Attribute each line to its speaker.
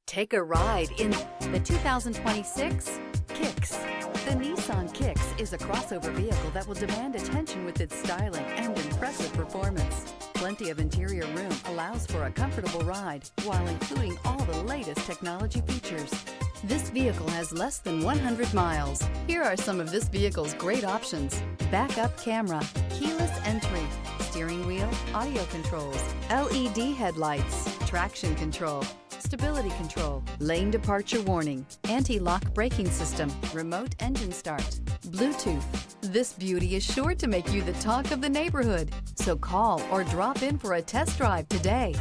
Speaker 1: Take a ride in the 2026 Kicks. The Nissan Kicks is a crossover vehicle that will demand attention with its styling and impressive performance. Plenty of interior room allows for a comfortable ride while including all the latest technology features. This vehicle has less than 100 miles. Here are some of this vehicle's great options: backup camera, keyless entry, steering wheel audio controls, LED headlights, traction control, stability control, lane departure warning, anti-lock braking system, remote engine start, Bluetooth. This beauty is sure to make you the talk of the neighborhood. So call or drop in for a test drive today.